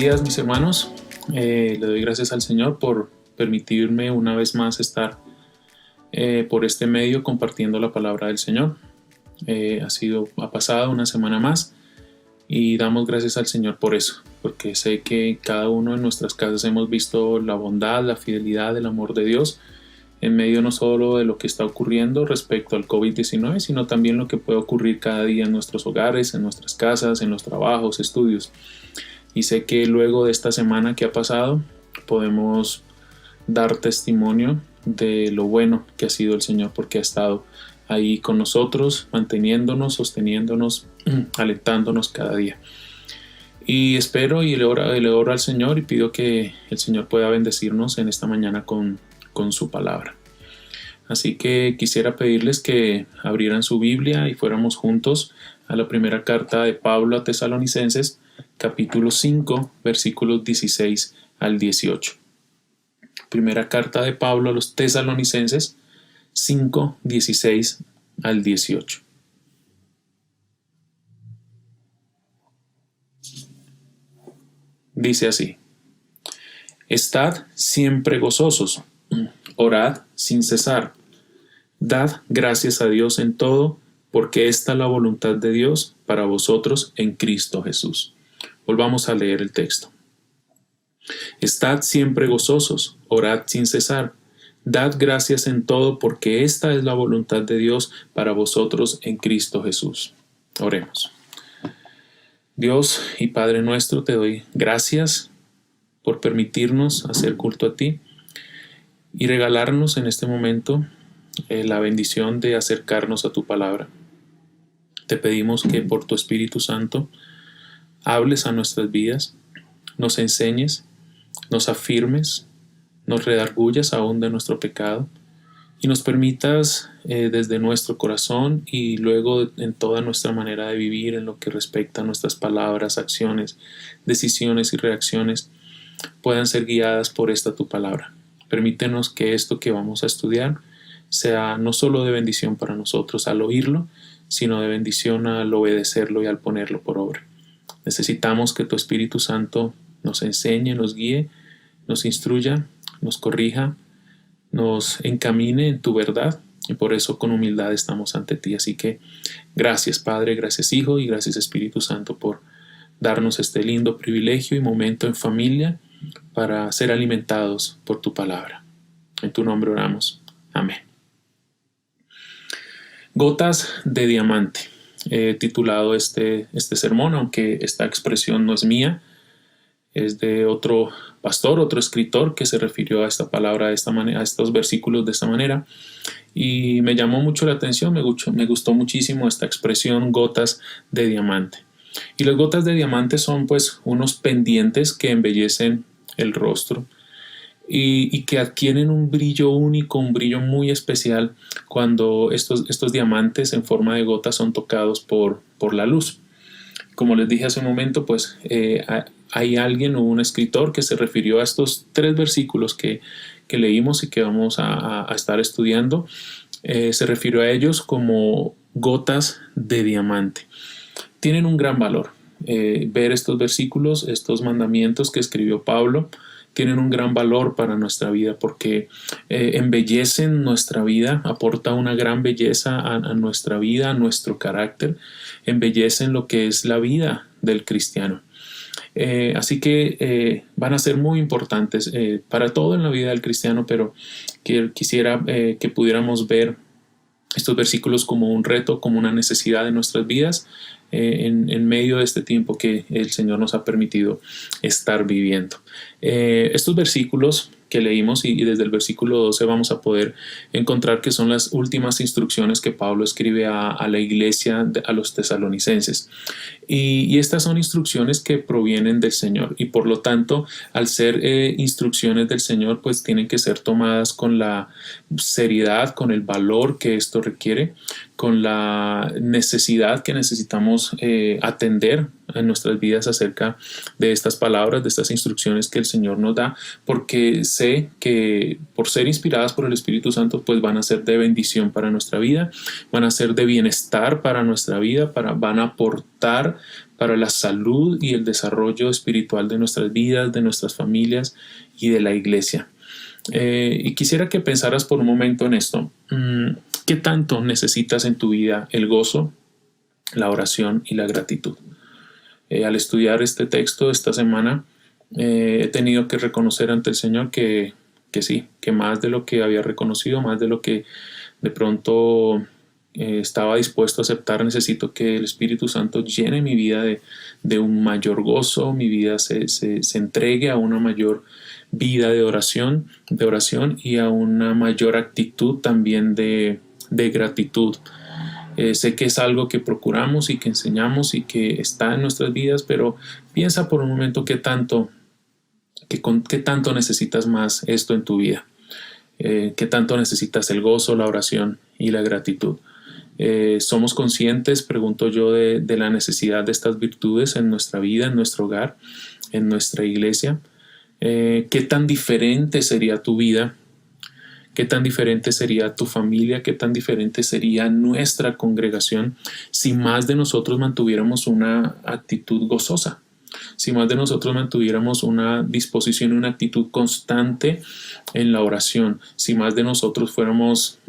días, mis hermanos. Le doy gracias al Señor por permitirme una vez más estar por este medio compartiendo la palabra del Señor. Ha pasado una semana más y damos gracias al Señor por eso, porque sé que cada uno en nuestras casas hemos visto la bondad, la fidelidad, el amor de Dios en medio no solo de lo que está ocurriendo respecto al COVID-19, sino también lo que puede ocurrir cada día en nuestros hogares, en nuestras casas, en los trabajos, estudios. Y sé que luego de esta semana que ha pasado, podemos dar testimonio de lo bueno que ha sido el Señor, porque ha estado ahí con nosotros, manteniéndonos, sosteniéndonos, alentándonos cada día. Y espero y le oro al Señor y pido que el Señor pueda bendecirnos en esta mañana con su palabra. Así que quisiera pedirles que abrieran su Biblia y fuéramos juntos a la primera carta de Pablo a Tesalonicenses, capítulo 5, versículos 16 al 18. Primera carta de Pablo a los Tesalonicenses 5, 16 al 18. Dice así: Estad siempre gozosos, orad sin cesar, dad gracias a Dios en todo, porque esta es la voluntad de Dios para vosotros en Cristo Jesús. Volvamos a leer el texto. Estad siempre gozosos, orad sin cesar, dad gracias en todo, porque esta es la voluntad de Dios para vosotros en Cristo Jesús. Oremos. Dios y Padre nuestro, te doy gracias por permitirnos hacer culto a ti y regalarnos en este momento la bendición de acercarnos a tu palabra. Te pedimos que por tu Espíritu Santo hables a nuestras vidas, nos enseñes, nos afirmes, nos redarguyas aún de nuestro pecado y nos permitas desde nuestro corazón y luego en toda nuestra manera de vivir en lo que respecta a nuestras palabras, acciones, decisiones y reacciones puedan ser guiadas por esta tu palabra. Permítenos que esto que vamos a estudiar sea no solo de bendición para nosotros al oírlo, sino de bendición al obedecerlo y al ponerlo por obra. Necesitamos que tu Espíritu Santo nos enseñe, nos guíe, nos instruya, nos corrija, nos encamine en tu verdad, y por eso con humildad estamos ante ti. Así que gracias Padre, gracias Hijo y gracias Espíritu Santo por darnos este lindo privilegio y momento en familia para ser alimentados por tu palabra. En tu nombre oramos. Amén. Gotas de diamante. He titulado este sermón, aunque esta expresión no es mía, es de otro pastor, otro escritor que se refirió a esta palabra de esta manera, a estos versículos de esta manera, y me llamó mucho la atención, me gustó muchísimo esta expresión, gotas de diamante. Y las gotas de diamante son pues unos pendientes que embellecen el rostro y que adquieren un brillo único, un brillo muy especial cuando estos diamantes en forma de gotas son tocados por la luz. Como les dije hace un momento, pues hay alguien o un escritor que se refirió a estos 3 versículos que leímos y que vamos a estar estudiando. Se refirió a ellos como gotas de diamante. Tienen un gran valor. Ver estos versículos, estos mandamientos que escribió Pablo, tienen un gran valor para nuestra vida porque embellecen nuestra vida, aporta una gran belleza a nuestra vida, a nuestro carácter, embellecen lo que es la vida del cristiano. Así que van a ser muy importantes para todo en la vida del cristiano, pero quisiera que pudiéramos ver estos versículos como un reto, como una necesidad de nuestras vidas en medio de este tiempo que el Señor nos ha permitido estar viviendo. Estos versículos que leímos y desde el versículo 12 vamos a poder encontrar que son las últimas instrucciones que Pablo escribe a la iglesia, a los tesalonicenses. Y estas son instrucciones que provienen del Señor y por lo tanto al ser instrucciones del Señor pues tienen que ser tomadas con la seriedad, con el valor que esto requiere, con la necesidad que necesitamos atender en nuestras vidas acerca de estas palabras, de estas instrucciones que el Señor nos da, porque sé que por ser inspiradas por el Espíritu Santo, pues van a ser de bendición para nuestra vida, van a ser de bienestar para nuestra vida, van a aportar para la salud y el desarrollo espiritual de nuestras vidas, de nuestras familias y de la iglesia. Y quisiera que pensaras por un momento en esto. ¿Qué tanto necesitas en tu vida el gozo, la oración y la gratitud? Al estudiar este texto esta semana, he tenido que reconocer ante el Señor que sí, que más de lo que había reconocido, más de lo que de pronto estaba dispuesto a aceptar, necesito que el Espíritu Santo llene mi vida de un mayor gozo, mi vida se entregue a una mayor vida de oración y a una mayor actitud también de gratitud. Sé que es algo que procuramos y que enseñamos y que está en nuestras vidas, pero piensa por un momento qué tanto necesitas más esto en tu vida. Qué tanto necesitas el gozo, la oración y la gratitud. ¿Somos conscientes, pregunto yo, de la necesidad de estas virtudes en nuestra vida, en nuestro hogar, en nuestra iglesia? ¿Qué tan diferente sería tu vida? ¿Qué tan diferente sería tu familia? ¿Qué tan diferente sería nuestra congregación si más de nosotros mantuviéramos una actitud gozosa? Si más de nosotros mantuviéramos una disposición y una actitud constante en la oración, si más de nosotros fuéramos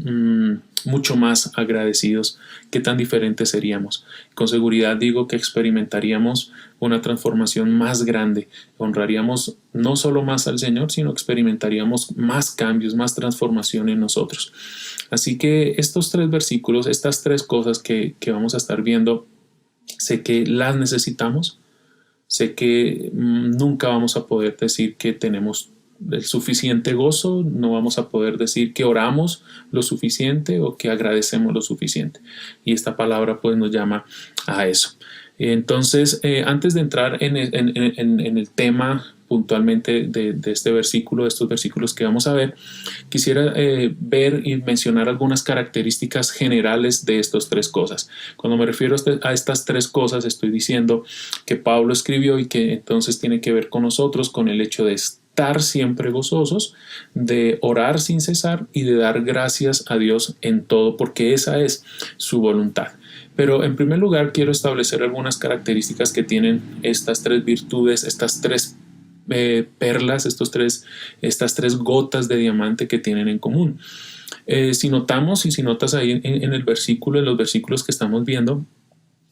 mucho más agradecidos, ¿qué tan diferentes seríamos? Con seguridad digo que experimentaríamos una transformación más grande, honraríamos no solo más al Señor, sino experimentaríamos más cambios, más transformación en nosotros. Así que estos 3 versículos, estas 3 cosas que vamos a estar viendo, sé que las necesitamos. Sé que nunca vamos a poder decir que tenemos el suficiente gozo, no vamos a poder decir que oramos lo suficiente o que agradecemos lo suficiente. Y esta palabra pues nos llama a eso. Entonces, antes de entrar en el tema puntualmente de este versículo, de estos versículos que vamos a ver, quisiera ver y mencionar algunas características generales de estas 3 cosas. Cuando me refiero a estas 3 cosas, estoy diciendo que Pablo escribió y que entonces tiene que ver con nosotros, con el hecho de estar siempre gozosos, de orar sin cesar y de dar gracias a Dios en todo, porque esa es su voluntad. Pero en primer lugar quiero establecer algunas características que tienen estas 3 virtudes, estas 3 perlas, estas 3 gotas de diamante que tienen en común. Si notamos y si notas ahí en el versículo, en los versículos que estamos viendo,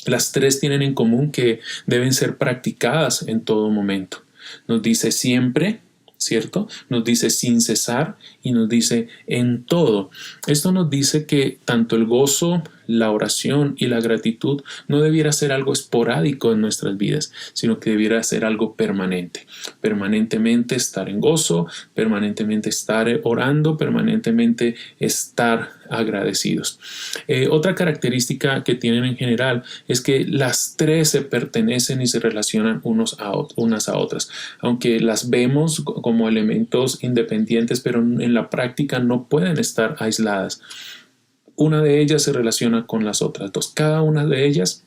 las 3 tienen en común que deben ser practicadas en todo momento. Nos dice siempre, ¿cierto? Nos dice sin cesar y nos dice en todo. Esto nos dice que tanto el gozo, la oración y la gratitud no debiera ser algo esporádico en nuestras vidas, sino que debiera ser algo permanente. Permanentemente estar en gozo, permanentemente estar orando, permanentemente estar agradecidos. Otra característica que tienen en general es que las 3 se pertenecen y se relacionan unas a otras. Aunque las vemos como elementos independientes, pero en la práctica no pueden estar aisladas. Una de ellas se relaciona con las otras 2. Cada una de ellas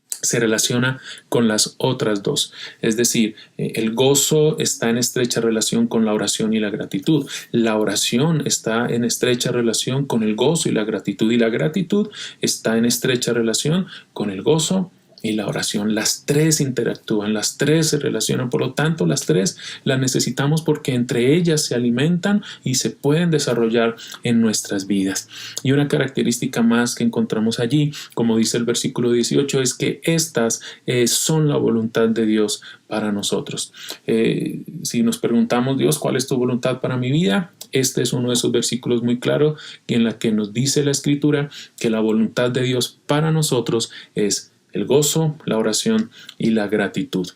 se relaciona con las otras 2. Es decir, el gozo está en estrecha relación con la oración y la gratitud. La oración está en estrecha relación con el gozo y la gratitud está en estrecha relación con el gozo y la oración. Las 3 interactúan, las 3 se relacionan, por lo tanto las 3 las necesitamos porque entre ellas se alimentan y se pueden desarrollar en nuestras vidas. Y una característica más que encontramos allí, como dice el versículo 18, es que estas son la voluntad de Dios para nosotros. Si nos preguntamos, Dios, ¿cuál es tu voluntad para mi vida? Este es uno de esos versículos muy claros en la que nos dice la Escritura que la voluntad de Dios para nosotros es el gozo, la oración y la gratitud.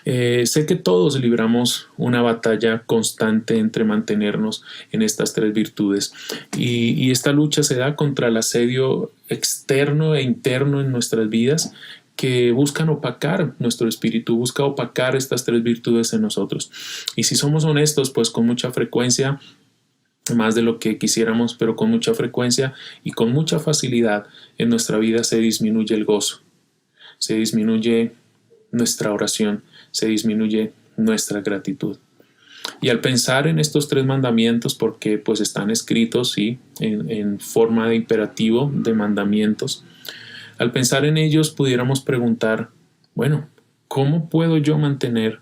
Sé que todos libramos una batalla constante entre mantenernos en estas 3 virtudes y esta lucha se da contra el asedio externo e interno en nuestras vidas que buscan opacar nuestro espíritu, busca opacar estas 3 virtudes en nosotros. Y si somos honestos, pues con mucha frecuencia, más de lo que quisiéramos, pero con mucha frecuencia y con mucha facilidad en nuestra vida se disminuye el gozo. Se disminuye nuestra oración, se disminuye nuestra gratitud. Y al pensar en estos 3 mandamientos, porque pues están escritos, ¿sí?, en forma de imperativo, de mandamientos, al pensar en ellos pudiéramos preguntar, bueno, ¿cómo puedo yo mantener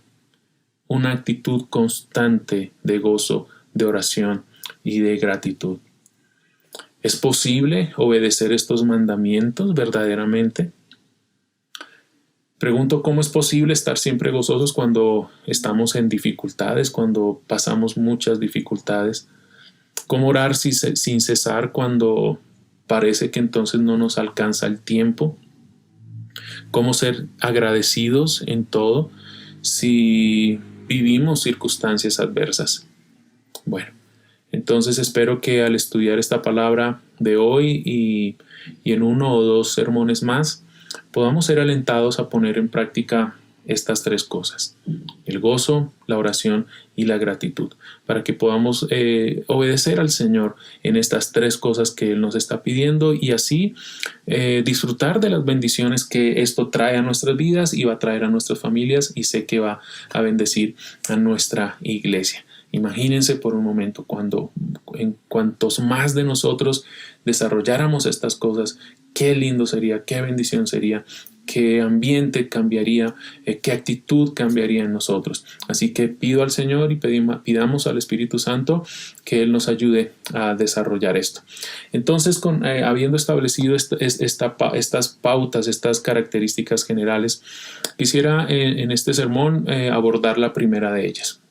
una actitud constante de gozo, de oración y de gratitud? ¿Es posible obedecer estos mandamientos verdaderamente? Pregunto, ¿cómo es posible estar siempre gozosos cuando estamos en dificultades, cuando pasamos muchas dificultades? ¿Cómo orar sin cesar cuando parece que entonces no nos alcanza el tiempo? ¿Cómo ser agradecidos en todo si vivimos circunstancias adversas? Bueno, entonces espero que al estudiar esta palabra de hoy y en 1 o 2 sermones más, podamos ser alentados a poner en práctica estas 3 cosas: el gozo, la oración y la gratitud, para que podamos obedecer al Señor en estas 3 cosas que Él nos está pidiendo y así disfrutar de las bendiciones que esto trae a nuestras vidas y va a traer a nuestras familias, y sé que va a bendecir a nuestra iglesia. Imagínense por un momento en cuantos más de nosotros desarrolláramos estas cosas, qué lindo sería, qué bendición sería, qué ambiente cambiaría, qué actitud cambiaría en nosotros. Así que pido al Señor y pidamos al Espíritu Santo que Él nos ayude a desarrollar esto. Entonces, habiendo establecido estas pautas, estas características generales, quisiera en este sermón abordar la primera de ellas,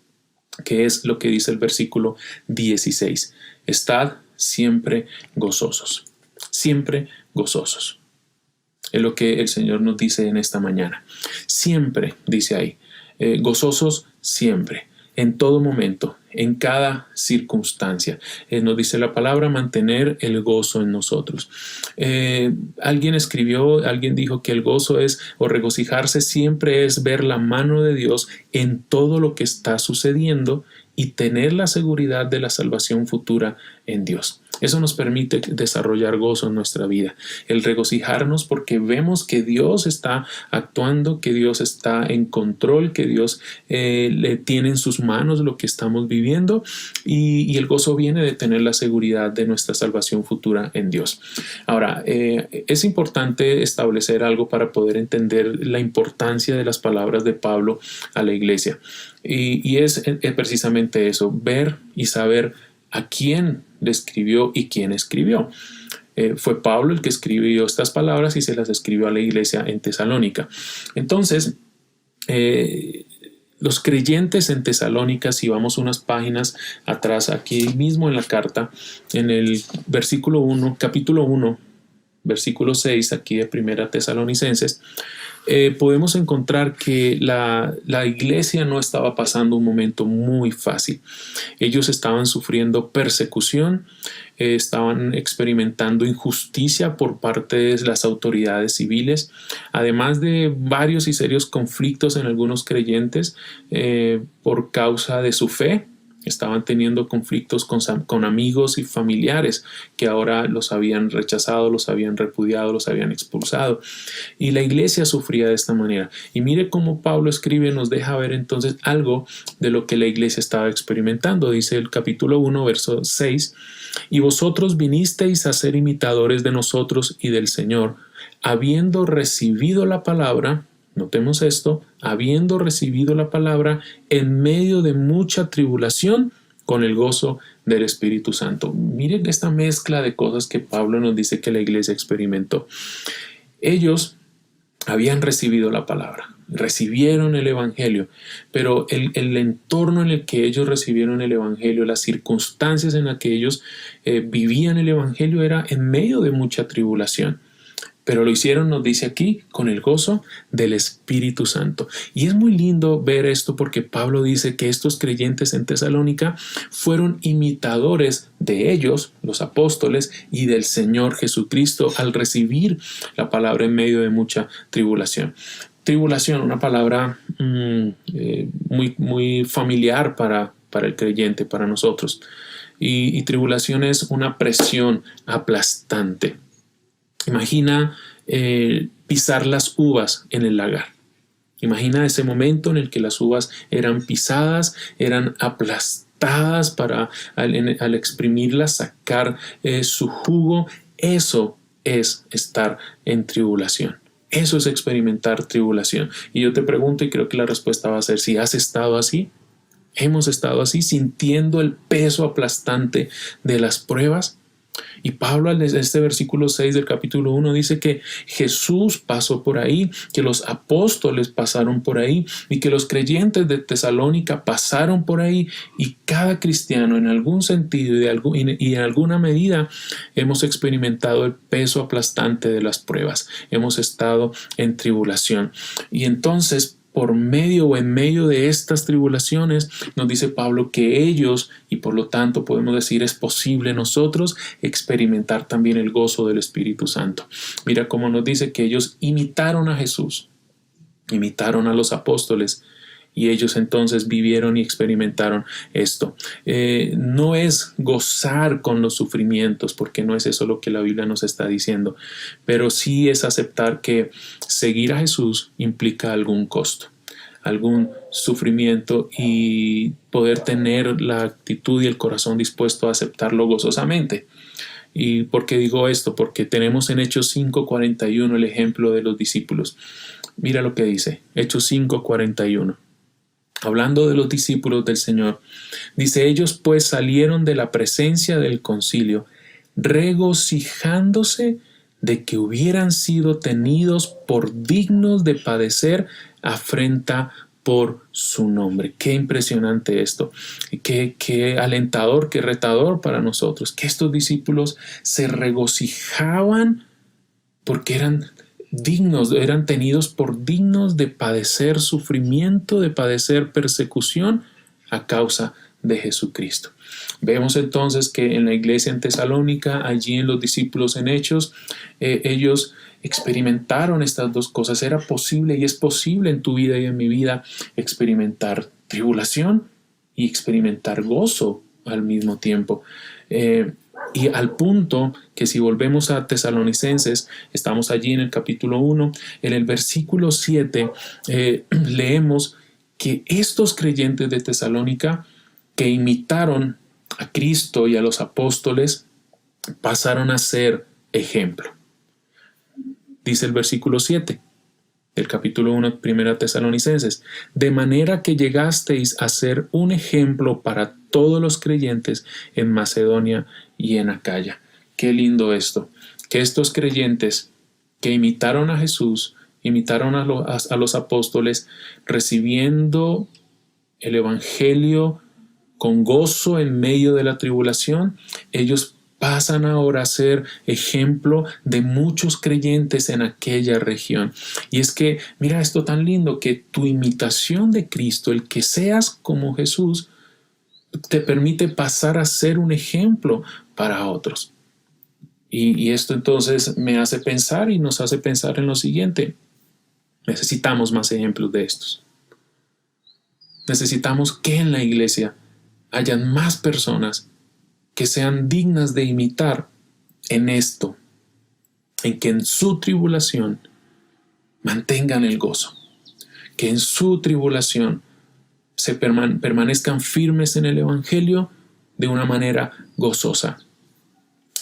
que es lo que dice el versículo 16. Estad siempre gozosos. Siempre gozosos. Es lo que el Señor nos dice en esta mañana. Siempre, dice ahí, gozosos siempre, en todo momento, en cada circunstancia. Nos dice la palabra mantener el gozo en nosotros. Alguien dijo que el gozo es, o regocijarse siempre es ver la mano de Dios en todo lo que está sucediendo y tener la seguridad de la salvación futura en Dios. Eso nos permite desarrollar gozo en nuestra vida, el regocijarnos porque vemos que Dios está actuando, que Dios está en control, que Dios le tiene en sus manos lo que estamos viviendo, y el gozo viene de tener la seguridad de nuestra salvación futura en Dios. Ahora, es importante establecer algo para poder entender la importancia de las palabras de Pablo a la iglesia, y es precisamente eso: ver y saber a quién le escribió y quién escribió. Fue Pablo el que escribió estas palabras y se las escribió a la iglesia en Tesalónica. Entonces, los creyentes en Tesalónica, si vamos unas páginas atrás, aquí mismo en la carta, en el versículo 1, capítulo 1, versículo 6, aquí de Primera Tesalonicenses, podemos encontrar que la iglesia no estaba pasando un momento muy fácil. Ellos estaban sufriendo persecución, estaban experimentando injusticia por parte de las autoridades civiles, además de varios y serios conflictos en algunos creyentes por causa de su fe. Estaban teniendo conflictos con amigos y familiares que ahora los habían rechazado, los habían repudiado, los habían expulsado. Y la iglesia sufría de esta manera. Y mire cómo Pablo escribe, nos deja ver entonces algo de lo que la iglesia estaba experimentando. Dice el capítulo 1, verso 6, y vosotros vinisteis a ser imitadores de nosotros y del Señor, habiendo recibido la palabra. Notemos esto: habiendo recibido la palabra en medio de mucha tribulación, con el gozo del Espíritu Santo. Miren esta mezcla de cosas que Pablo nos dice que la iglesia experimentó. Ellos habían recibido la palabra, recibieron el Evangelio, pero el entorno en el que ellos recibieron el Evangelio, las circunstancias en las que ellos vivían el Evangelio, era en medio de mucha tribulación. Pero lo hicieron, nos dice aquí, con el gozo del Espíritu Santo. Y es muy lindo ver esto porque Pablo dice que estos creyentes en Tesalónica fueron imitadores de ellos, los apóstoles, y del Señor Jesucristo al recibir la palabra en medio de mucha tribulación. Tribulación, una palabra muy familiar para el creyente, para nosotros. Y tribulación es una presión aplastante. Imagina pisar las uvas en el lagar. Imagina ese momento en el que las uvas eran pisadas, eran aplastadas para al exprimirlas sacar su jugo. Eso es estar en tribulación. Eso es experimentar tribulación. Y yo te pregunto, y creo que la respuesta va a ser si has estado así. Hemos estado así sintiendo el peso aplastante de las pruebas. Y Pablo en este versículo 6 del capítulo 1 dice que Jesús pasó por ahí, que los apóstoles pasaron por ahí y que los creyentes de Tesalónica pasaron por ahí, y cada cristiano en algún sentido y en alguna medida hemos experimentado el peso aplastante de las pruebas. Hemos estado en tribulación. Y entonces, por medio o en medio de estas tribulaciones, nos dice Pablo que ellos, y por lo tanto podemos decir es posible nosotros experimentar también el gozo del Espíritu Santo. Mira cómo nos dice que ellos imitaron a Jesús, imitaron a los apóstoles, y ellos entonces vivieron y experimentaron esto. No es gozar con los sufrimientos, porque no es eso lo que la Biblia nos está diciendo, pero sí es aceptar que seguir a Jesús implica algún costo, algún sufrimiento, y poder tener la actitud y el corazón dispuesto a aceptarlo gozosamente. ¿Y por qué digo esto? Porque tenemos en Hechos 5:41 el ejemplo de los discípulos. Mira lo que dice, Hechos 5:41. Hablando de los discípulos del Señor, dice: ellos pues salieron de la presencia del concilio, regocijándose de que hubieran sido tenidos por dignos de padecer afrenta por su nombre. Qué impresionante esto, qué alentador, qué retador para nosotros, que estos discípulos se regocijaban porque eran dignos, eran tenidos por dignos de padecer sufrimiento, de padecer persecución a causa de Jesucristo. Vemos entonces que en la iglesia en Tesalónica, allí en los discípulos en Hechos, ellos experimentaron estas dos cosas. Era posible y es posible en tu vida y en mi vida experimentar tribulación y experimentar gozo al mismo tiempo. Y al punto que si volvemos a Tesalonicenses, estamos allí en el capítulo 1, en el versículo 7, leemos que estos creyentes de Tesalónica que imitaron a Cristo y a los apóstoles pasaron a ser ejemplo. Dice el versículo 7 del capítulo 1, primera Tesalonicenses: de manera que llegasteis a ser un ejemplo para todos los creyentes en Macedonia y en Acaya. Qué lindo esto, que estos creyentes que imitaron a Jesús, imitaron a los apóstoles, recibiendo el evangelio con gozo en medio de la tribulación, ellos pasan ahora a ser ejemplo de muchos creyentes en aquella región. Y es que, mira esto tan lindo, que tu imitación de Cristo, el que seas como Jesús, te permite pasar a ser un ejemplo para otros. Y esto entonces me hace pensar y nos hace pensar en lo siguiente: necesitamos más ejemplos de estos. Necesitamos que en la iglesia hayan más personas que sean dignas de imitar en esto, en que en su tribulación mantengan el gozo, que en su tribulación se permanezcan firmes en el evangelio de una manera gozosa.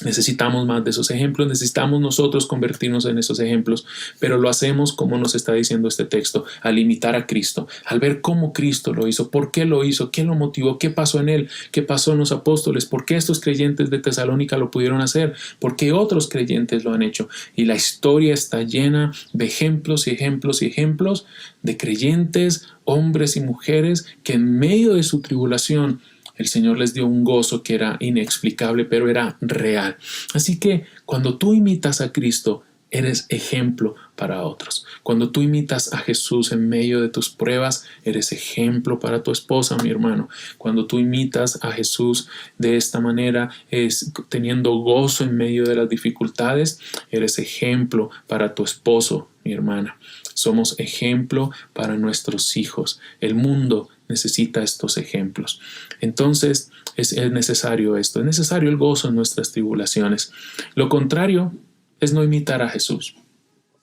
Necesitamos más de esos ejemplos, necesitamos nosotros convertirnos en esos ejemplos, pero lo hacemos como nos está diciendo este texto, al imitar a Cristo, al ver cómo Cristo lo hizo, por qué lo hizo, qué lo motivó, qué pasó en él, qué pasó en los apóstoles, por qué estos creyentes de Tesalónica lo pudieron hacer, por qué otros creyentes lo han hecho. Y la historia está llena de ejemplos y ejemplos y ejemplos de creyentes, hombres y mujeres, que en medio de su tribulación el Señor les dio un gozo que era inexplicable, pero era real. Así que cuando tú imitas a Cristo, eres ejemplo para otros. Cuando tú imitas a Jesús en medio de tus pruebas, eres ejemplo para tu esposa, mi hermano. Cuando tú imitas a Jesús de esta manera, teniendo gozo en medio de las dificultades, eres ejemplo para tu esposo, mi hermana. Somos ejemplo para nuestros hijos. El mundo necesita estos ejemplos. Entonces es necesario esto, es necesario el gozo en nuestras tribulaciones. Lo contrario es no imitar a Jesús.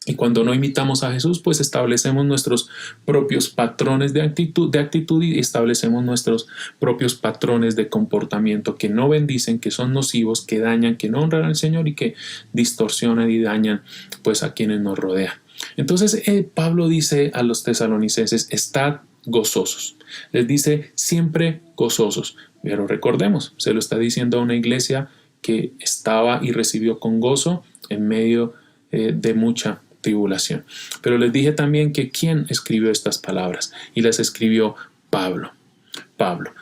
Y cuando no imitamos a Jesús, pues establecemos nuestros propios patrones de actitud y establecemos nuestros propios patrones de comportamiento que no bendicen, que son nocivos, que dañan, que no honran al Señor y que distorsionan y dañan pues a quienes nos rodean. Entonces Pablo dice a los tesalonicenses: estad gozosos. Les dice siempre gozosos. Pero recordemos, se lo está diciendo a una iglesia que estaba y recibió con gozo en medio de mucha tribulación. Pero les dije también que quién escribió estas palabras, y las escribió Pablo.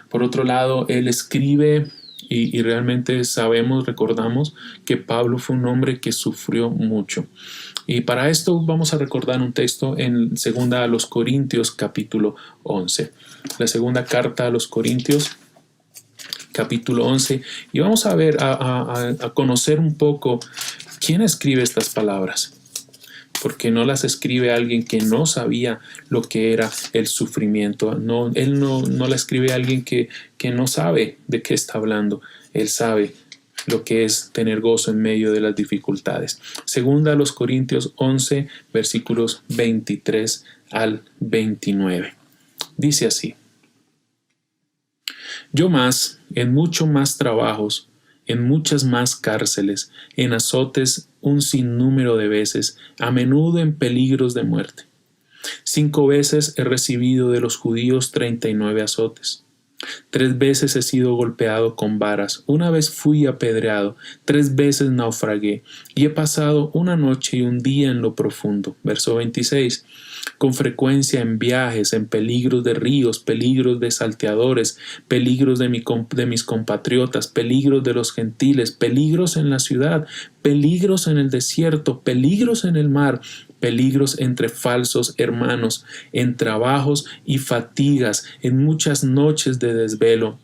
Por otro lado, él escribe y realmente recordamos que Pablo fue un hombre que sufrió mucho. Y para esto vamos a recordar un texto en 2 a los Corintios capítulo 11. La segunda carta a los Corintios capítulo 11, y vamos a ver, a conocer un poco quién escribe estas palabras, porque no las escribe alguien que no sabía lo que era el sufrimiento. No, él no la escribe alguien que no sabe de qué está hablando. Él sabe lo que es tener gozo en medio de las dificultades. Segunda a los Corintios 11, versículos 23 al 29. Dice así: yo más, en mucho más trabajos, en muchas más cárceles, en azotes un sinnúmero de veces, a menudo en peligros de muerte. 5 veces he recibido de los judíos 39 azotes. 3 veces he sido golpeado con varas, 1 vez fui apedreado, 3 veces naufragué, y he pasado una noche y un día en lo profundo. Verso 26. Con frecuencia en viajes, en peligros de ríos, peligros de salteadores, peligros de mis compatriotas, peligros de los gentiles, peligros en la ciudad, peligros en el desierto, peligros en el mar, peligros entre falsos hermanos, en trabajos y fatigas, en muchas noches de desvelo,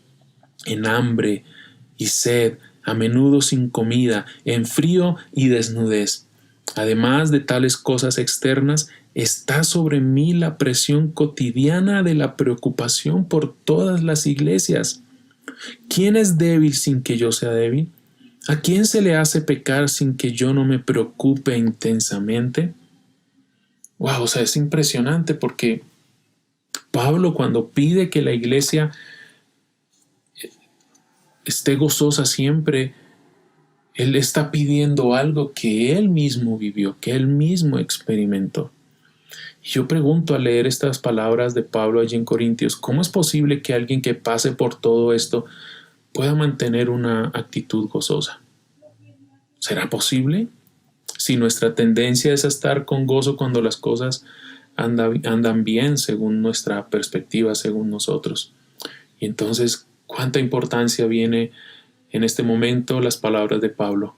en hambre y sed, a menudo sin comida, en frío y desnudez. Además de tales cosas externas, está sobre mí la presión cotidiana de la preocupación por todas las iglesias. ¿Quién es débil sin que yo sea débil? ¿A quién se le hace pecar sin que yo no me preocupe intensamente? Wow, o sea, es impresionante, porque Pablo, cuando pide que la iglesia esté gozosa siempre, él está pidiendo algo que él mismo vivió, que él mismo experimentó. Y yo pregunto al leer estas palabras de Pablo allí en Corintios: ¿cómo es posible que alguien que pase por todo esto pueda mantener una actitud gozosa? ¿Será posible? Si nuestra tendencia es a estar con gozo cuando las cosas andan bien según nuestra perspectiva, según nosotros. Y entonces, ¿cuánta importancia viene en este momento las palabras de Pablo?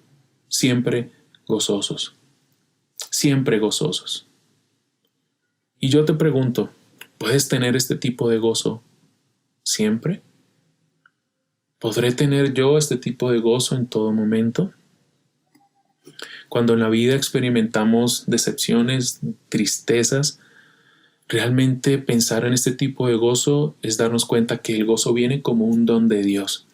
Siempre gozosos. Siempre gozosos. Y yo te pregunto, ¿puedes tener este tipo de gozo siempre? ¿Podré tener yo este tipo de gozo en todo momento? Cuando en la vida experimentamos decepciones, tristezas, realmente pensar en este tipo de gozo es darnos cuenta que el gozo viene como un don de Dios.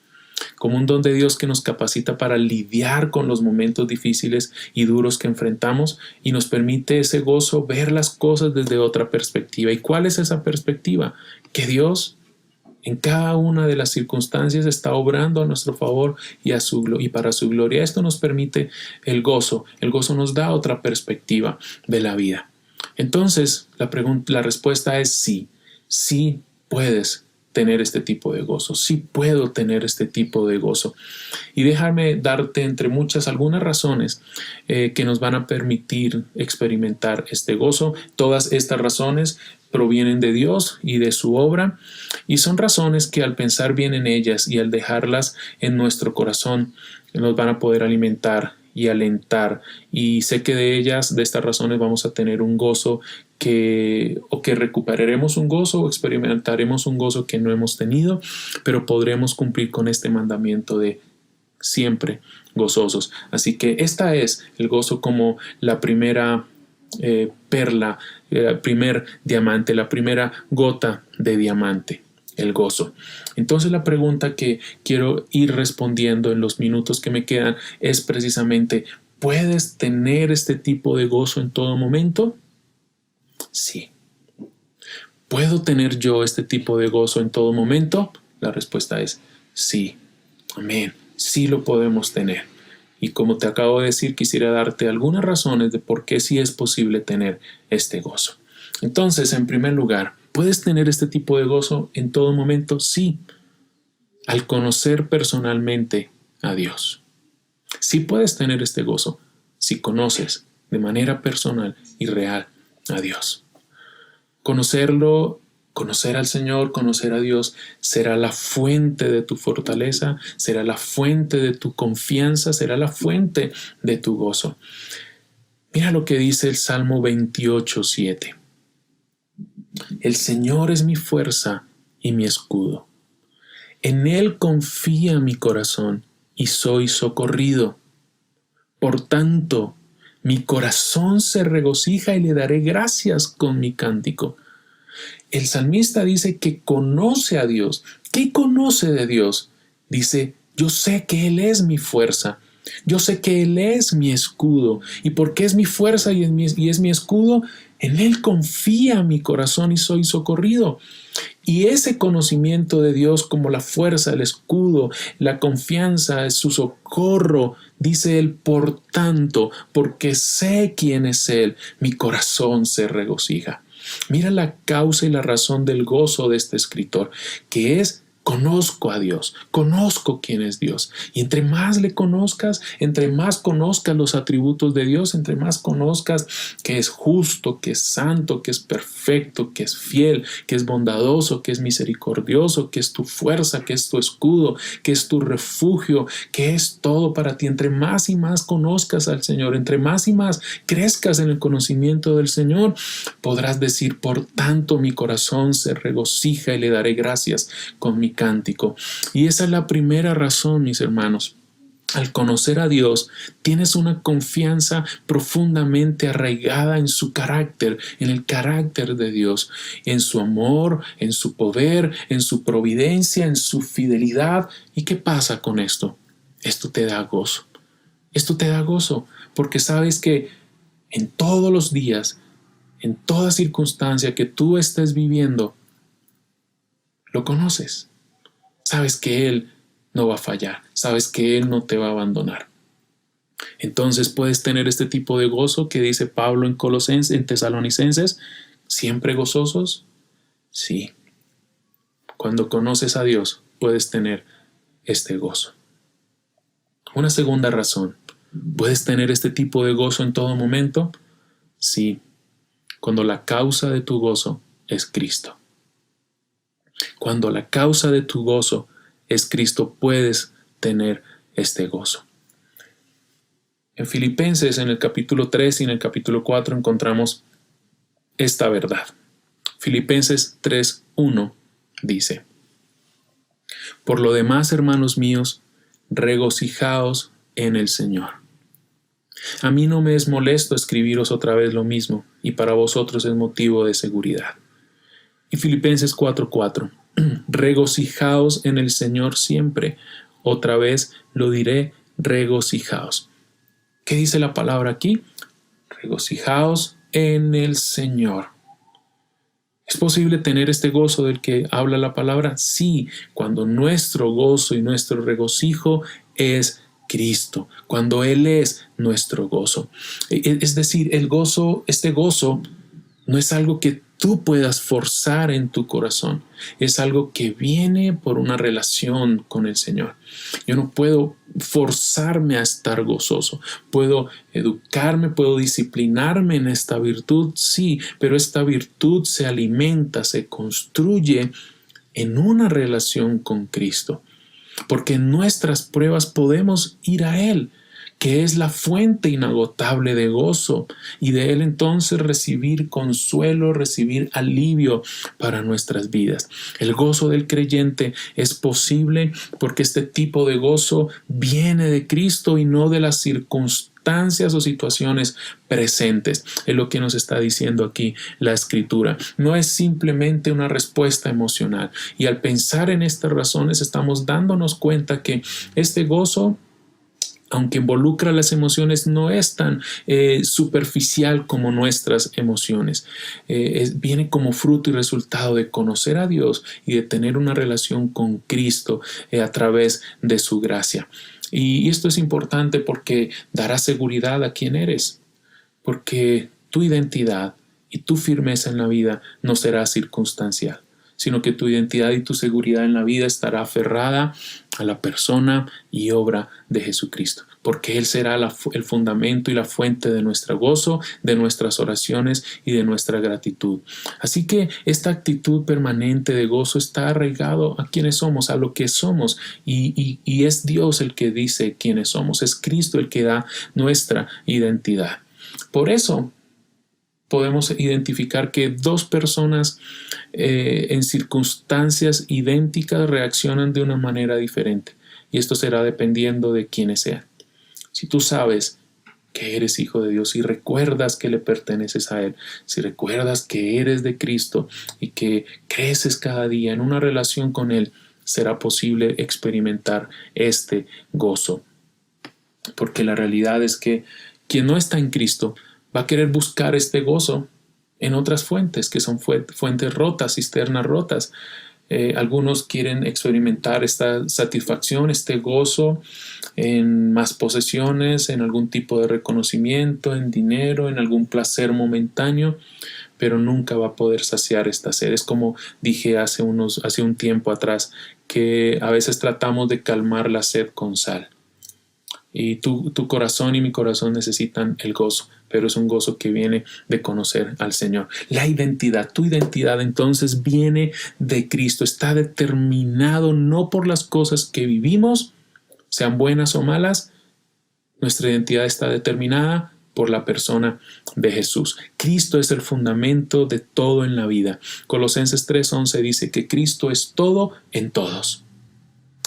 Como un don de Dios que nos capacita para lidiar con los momentos difíciles y duros que enfrentamos, y nos permite ese gozo ver las cosas desde otra perspectiva. ¿Y cuál es esa perspectiva? Que Dios en cada una de las circunstancias está obrando a nuestro favor y para su gloria. Esto nos permite el gozo. El gozo nos da otra perspectiva de la vida. Entonces, la respuesta es sí. Sí puedes tener este tipo de gozo. Sí puedo tener este tipo de gozo. Y déjame darte entre muchas algunas razones que nos van a permitir experimentar este gozo. Todas estas razones provienen de Dios y de su obra, y son razones que al pensar bien en ellas y al dejarlas en nuestro corazón nos van a poder alimentar y alentar, y sé que de estas razones vamos a tener un gozo que recuperaremos un gozo o experimentaremos un gozo que no hemos tenido, pero podremos cumplir con este mandamiento de siempre gozosos. Así que esta es el gozo como la primera perla, el primer diamante, la primera gota de diamante, el gozo. Entonces la pregunta que quiero ir respondiendo en los minutos que me quedan es precisamente: ¿Puedes tener este tipo de gozo en todo momento? Sí. ¿Puedo tener yo este tipo de gozo en todo momento? La respuesta es sí. Amén. Sí lo podemos tener. Y como te acabo de decir, quisiera darte algunas razones de por qué sí es posible tener este gozo. Entonces, en primer lugar, ¿puedes tener este tipo de gozo en todo momento? Sí. Al conocer personalmente a Dios. Sí puedes tener este gozo si conoces de manera personal y real a Dios. Conocerlo, conocer al Señor, conocer a Dios, será la fuente de tu fortaleza, será la fuente de tu confianza, será la fuente de tu gozo. Mira lo que dice el Salmo 28:7. El Señor es mi fuerza y mi escudo. En Él confía mi corazón y soy socorrido. Por tanto, mi corazón se regocija y le daré gracias con mi cántico. El salmista dice que conoce a Dios. ¿Qué conoce de Dios? Dice, yo sé que Él es mi fuerza. Yo sé que Él es mi escudo. ¿Y por qué es mi fuerza y es mi escudo? En Él confía mi corazón y soy socorrido. Y ese conocimiento de Dios como la fuerza, el escudo, la confianza, su socorro, dice Él, por tanto, porque sé quién es Él, mi corazón se regocija. Mira la causa y la razón del gozo de este escritor, que es: conozco a Dios, conozco quién es Dios. Y entre más le conozcas, entre más conozcas los atributos de Dios, entre más conozcas que es justo, que es santo, que es perfecto, que es fiel, que es bondadoso, que es misericordioso, que es tu fuerza, que es tu escudo, que es tu refugio, que es todo para ti. Entre más y más conozcas al Señor, entre más y más crezcas en el conocimiento del Señor, podrás decir: por tanto mi corazón se regocija y le daré gracias con mi cántico. Y esa es la primera razón, mis hermanos. Al conocer a Dios, tienes una confianza profundamente arraigada en su carácter, en el carácter de Dios, en su amor, en su poder, en su providencia, en su fidelidad. ¿Y qué pasa con esto? Esto te da gozo. Esto te da gozo porque sabes que en todos los días, en toda circunstancia que tú estés viviendo, lo conoces. Sabes que Él no va a fallar, sabes que Él no te va a abandonar. Entonces puedes tener este tipo de gozo que dice Pablo en Tesalonicenses: ¿siempre gozosos? Sí. Cuando conoces a Dios puedes tener este gozo. Una segunda razón: ¿puedes tener este tipo de gozo en todo momento? Sí. Cuando la causa de tu gozo es Cristo. Cuando la causa de tu gozo es Cristo, puedes tener este gozo. En Filipenses, en el capítulo 3 y en el capítulo 4, encontramos esta verdad. Filipenses 3:1 dice: por lo demás, hermanos míos, regocijaos en el Señor. A mí no me es molesto escribiros otra vez lo mismo, y para vosotros es motivo de seguridad. Y Filipenses 4:4, regocijaos en el Señor siempre. Otra vez lo diré, regocijaos. ¿Qué dice la palabra aquí? Regocijaos en el Señor. ¿Es posible tener este gozo del que habla la palabra? Sí, cuando nuestro gozo y nuestro regocijo es Cristo, cuando Él es nuestro gozo. Es decir, este gozo no es algo que tú puedas forzar en tu corazón. Es algo que viene por una relación con el Señor. Yo no puedo forzarme a estar gozoso. Puedo educarme, puedo disciplinarme en esta virtud, sí, pero esta virtud se alimenta, se construye en una relación con Cristo. Porque en nuestras pruebas podemos ir a Él, que es la fuente inagotable de gozo, y de Él entonces recibir consuelo, recibir alivio para nuestras vidas. El gozo del creyente es posible porque este tipo de gozo viene de Cristo y no de las circunstancias o situaciones presentes. Es lo que nos está diciendo aquí la Escritura. No es simplemente una respuesta emocional. Y al pensar en estas razones estamos dándonos cuenta que este gozo aunque involucra las emociones, no es tan superficial como nuestras emociones. Viene como fruto y resultado de conocer a Dios y de tener una relación con Cristo a través de su gracia. Y esto es importante porque dará seguridad a quien eres, porque tu identidad y tu firmeza en la vida no será circunstancial, sino que tu identidad y tu seguridad en la vida estará aferrada a la persona y obra de Jesucristo, porque Él será el fundamento y la fuente de nuestro gozo, de nuestras oraciones y de nuestra gratitud. Así que esta actitud permanente de gozo está arraigado a quienes somos, a lo que somos, y es Dios el que dice quiénes somos, es Cristo el que da nuestra identidad. Por eso podemos identificar que dos personas en circunstancias idénticas reaccionan de una manera diferente, y esto será dependiendo de quiénes sean. Si tú sabes que eres hijo de Dios y recuerdas que le perteneces a Él, si recuerdas que eres de Cristo y que creces cada día en una relación con Él, será posible experimentar este gozo. Porque la realidad es que quien no está en Cristo va a querer buscar este gozo en otras fuentes, que son fuentes rotas, cisternas rotas. Algunos quieren experimentar esta satisfacción, este gozo en más posesiones, en algún tipo de reconocimiento, en dinero, en algún placer momentáneo, pero nunca va a poder saciar esta sed. Es como dije hace un tiempo atrás, que a veces tratamos de calmar la sed con sal. Y tu corazón y mi corazón necesitan el gozo, pero es un gozo que viene de conocer al Señor. La identidad, tu identidad entonces viene de Cristo, está determinado no por las cosas que vivimos, sean buenas o malas. Nuestra identidad está determinada por la persona de Jesús. Cristo es el fundamento de todo en la vida. Colosenses 3:11 dice que Cristo es todo en todos,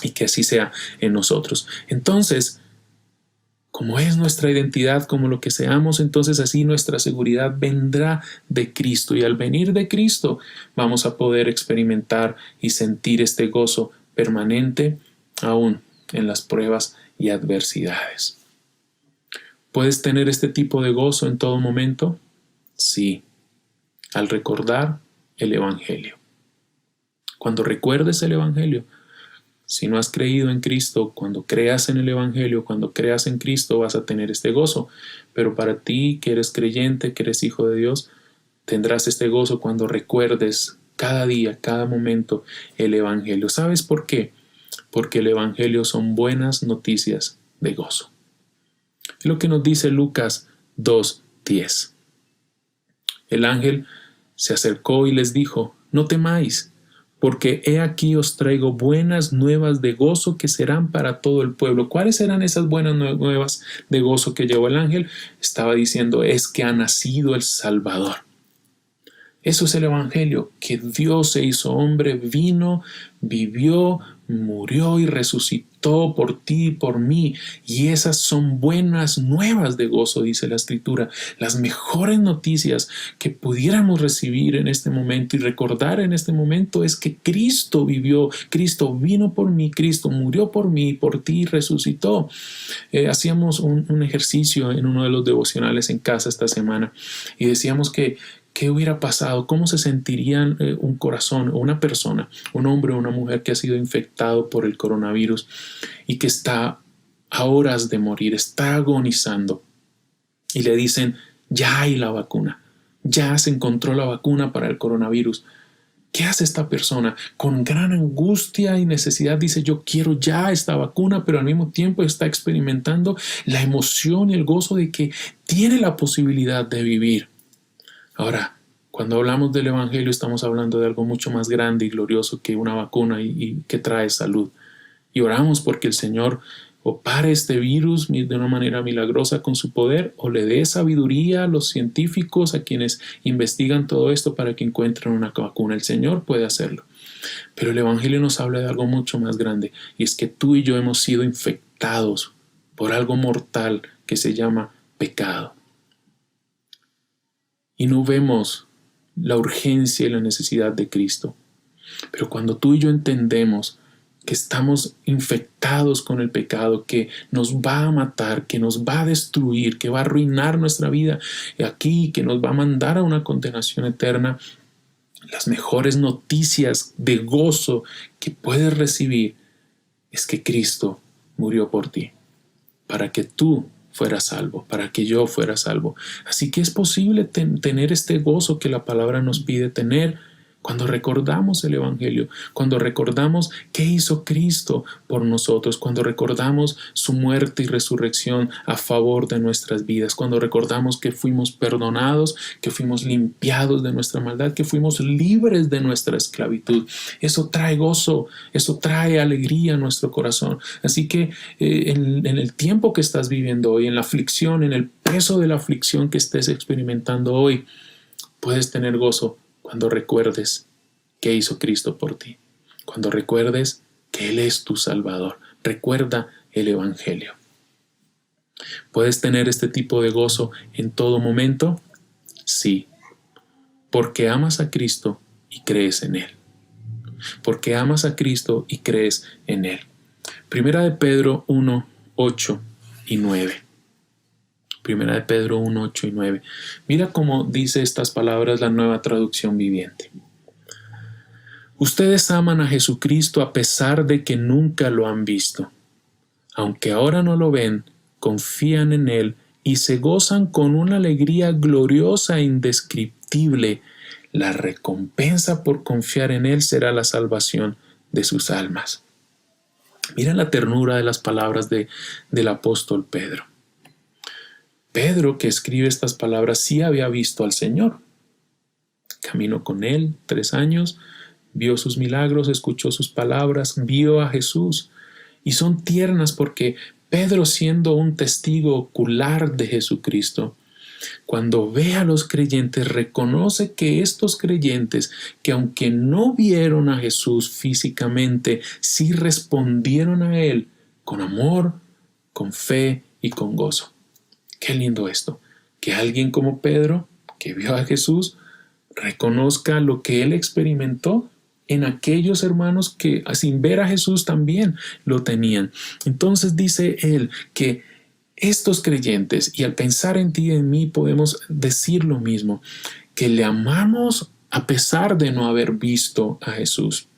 y que así sea en nosotros. Entonces, como es nuestra identidad, como lo que seamos, entonces así nuestra seguridad vendrá de Cristo, y al venir de Cristo vamos a poder experimentar y sentir este gozo permanente aún en las pruebas y adversidades. ¿Puedes tener este tipo de gozo en todo momento? Sí, al recordar el Evangelio. Cuando recuerdes el Evangelio, si no has creído en Cristo, cuando creas en el Evangelio, cuando creas en Cristo, vas a tener este gozo. Pero para ti, que eres creyente, que eres hijo de Dios, tendrás este gozo cuando recuerdes cada día, cada momento el Evangelio. ¿Sabes por qué? Porque el Evangelio son buenas noticias de gozo. Es lo que nos dice Lucas 2:10. El ángel se acercó y les dijo: no temáis, porque he aquí os traigo buenas nuevas de gozo que serán para todo el pueblo. ¿Cuáles serán esas buenas nuevas de gozo que llevó el ángel? Estaba diciendo, es que ha nacido el Salvador. Eso es el Evangelio, que Dios se hizo hombre, vino, vivió, murió y resucitó por ti y por mí. Y esas son buenas nuevas de gozo, dice la Escritura. Las mejores noticias que pudiéramos recibir en este momento y recordar en este momento es que Cristo vivió, Cristo vino por mí, Cristo murió por mí, por ti y resucitó. Hacíamos un ejercicio en uno de los devocionales en casa esta semana y decíamos que ¿qué hubiera pasado? ¿Cómo se sentirían un corazón o una persona, un hombre o una mujer que ha sido infectado por el coronavirus y que está a horas de morir, está agonizando? Y le dicen, ya hay la vacuna, ya se encontró la vacuna para el coronavirus. ¿Qué hace esta persona? Con gran angustia y necesidad dice, yo quiero ya esta vacuna, pero al mismo tiempo está experimentando la emoción y el gozo de que tiene la posibilidad de vivir. Ahora, cuando hablamos del Evangelio estamos hablando de algo mucho más grande y glorioso que una vacuna y que trae salud. Y oramos porque el Señor o pare este virus de una manera milagrosa con su poder, o le dé sabiduría a los científicos, a quienes investigan todo esto para que encuentren una vacuna. El Señor puede hacerlo. Pero el Evangelio nos habla de algo mucho más grande, y es que tú y yo hemos sido infectados por algo mortal que se llama pecado. Y no vemos la urgencia y la necesidad de Cristo. Pero cuando tú y yo entendemos que estamos infectados con el pecado, que nos va a matar, que nos va a destruir, que va a arruinar nuestra vida aquí, que nos va a mandar a una condenación eterna, las mejores noticias de gozo que puedes recibir es que Cristo murió por ti, para que tú fueras salvo, para que yo fuera salvo. Así que es posible tener este gozo que la palabra nos pide tener cuando recordamos el Evangelio, cuando recordamos qué hizo Cristo por nosotros, cuando recordamos su muerte y resurrección a favor de nuestras vidas, cuando recordamos que fuimos perdonados, que fuimos limpiados de nuestra maldad, que fuimos libres de nuestra esclavitud. Eso trae gozo, eso trae alegría a nuestro corazón. Así que en el tiempo que estás viviendo hoy, en la aflicción, en el peso de la aflicción que estés experimentando hoy, puedes tener gozo cuando recuerdes qué hizo Cristo por ti, cuando recuerdes que Él es tu Salvador. Recuerda el Evangelio. ¿Puedes tener este tipo de gozo en todo momento? Sí, porque amas a Cristo y crees en Él. Porque amas a Cristo y crees en Él. Primera de Pedro 1, 8 y 9. Primera de Pedro 1, 8 y 9. Mira cómo dice estas palabras la Nueva Traducción Viviente. Ustedes aman a Jesucristo a pesar de que nunca lo han visto. Aunque ahora no lo ven, confían en Él y se gozan con una alegría gloriosa e indescriptible. La recompensa por confiar en Él será la salvación de sus almas. Mira la ternura de las palabras del apóstol Pedro. Pedro, que escribe estas palabras, sí había visto al Señor. Caminó con Él 3 años, vio sus milagros, escuchó sus palabras, vio a Jesús. Y son tiernas porque Pedro, siendo un testigo ocular de Jesucristo, cuando ve a los creyentes, reconoce que estos creyentes, que aunque no vieron a Jesús físicamente, sí respondieron a Él con amor, con fe y con gozo. Qué lindo esto, que alguien como Pedro, que vio a Jesús, reconozca lo que él experimentó en aquellos hermanos que sin ver a Jesús también lo tenían. Entonces dice él que estos creyentes, y al pensar en ti y en mí podemos decir lo mismo, que le amamos a pesar de no haber visto a Jesús.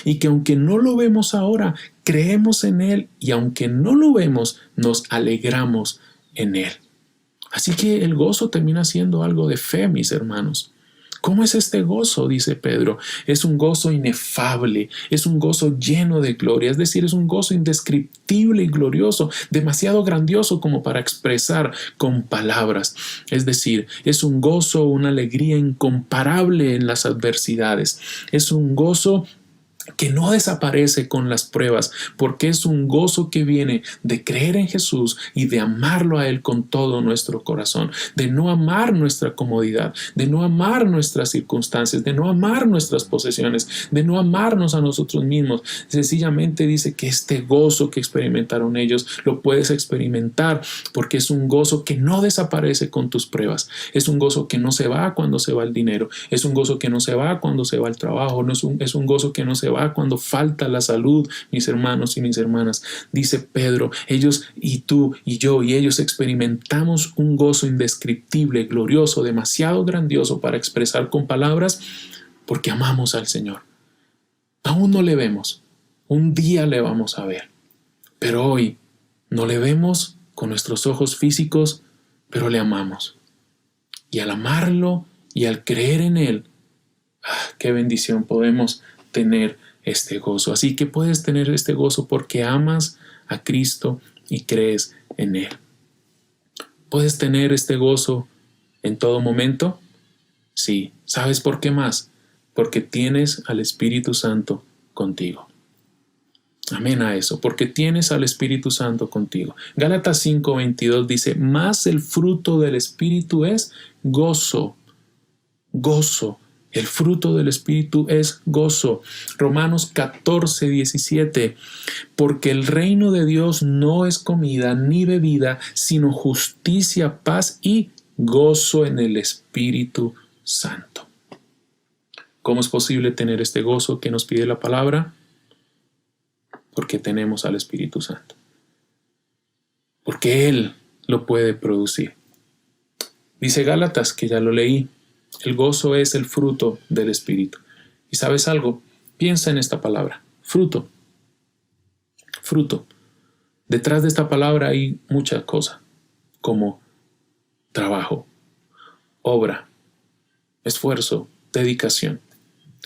Y que aunque no lo vemos ahora, creemos en Él, y aunque no lo vemos, nos alegramos en Él. Así que el gozo termina siendo algo de fe, mis hermanos. ¿Cómo es este gozo? Dice Pedro. Es un gozo inefable, es un gozo lleno de gloria, es decir, es un gozo indescriptible y glorioso, demasiado grandioso como para expresar con palabras. Es decir, es un gozo, una alegría incomparable en las adversidades. Es un gozo que no desaparece con las pruebas, porque es un gozo que viene de creer en Jesús y de amarlo a Él con todo nuestro corazón, de no amar nuestra comodidad, de no amar nuestras circunstancias, de no amar nuestras posesiones, de no amarnos a nosotros mismos. Sencillamente dice que este gozo que experimentaron ellos lo puedes experimentar porque es un gozo que no desaparece con tus pruebas, es un gozo que no se va cuando se va el dinero, es un gozo que no se va cuando se va el trabajo, es un gozo que no se va cuando falta la salud, mis hermanos y mis hermanas. Dice Pedro, ellos y tú y yo y ellos experimentamos un gozo indescriptible, glorioso, demasiado grandioso para expresar con palabras, porque amamos al Señor. Aún no le vemos, un día le vamos a ver, pero hoy no le vemos con nuestros ojos físicos, pero le amamos. Y al amarlo y al creer en Él, qué bendición podemos tener este gozo. Así que puedes tener este gozo porque amas a Cristo y crees en Él. ¿Puedes tener este gozo en todo momento? Sí. ¿Sabes por qué más? Porque tienes al Espíritu Santo contigo. Amén a eso, porque tienes al Espíritu Santo contigo. Gálatas 5:22 dice, mas el fruto del Espíritu es gozo. Gozo. El fruto del Espíritu es gozo. Romanos 14:17. Porque el reino de Dios no es comida ni bebida, sino justicia, paz y gozo en el Espíritu Santo. ¿Cómo es posible tener este gozo que nos pide la palabra? Porque tenemos al Espíritu Santo. Porque Él lo puede producir. Dice Gálatas, que ya lo leí, el gozo es el fruto del Espíritu. ¿Y sabes algo? Piensa en esta palabra, fruto. Fruto. Detrás de esta palabra hay muchas cosas, como trabajo, obra, esfuerzo, dedicación.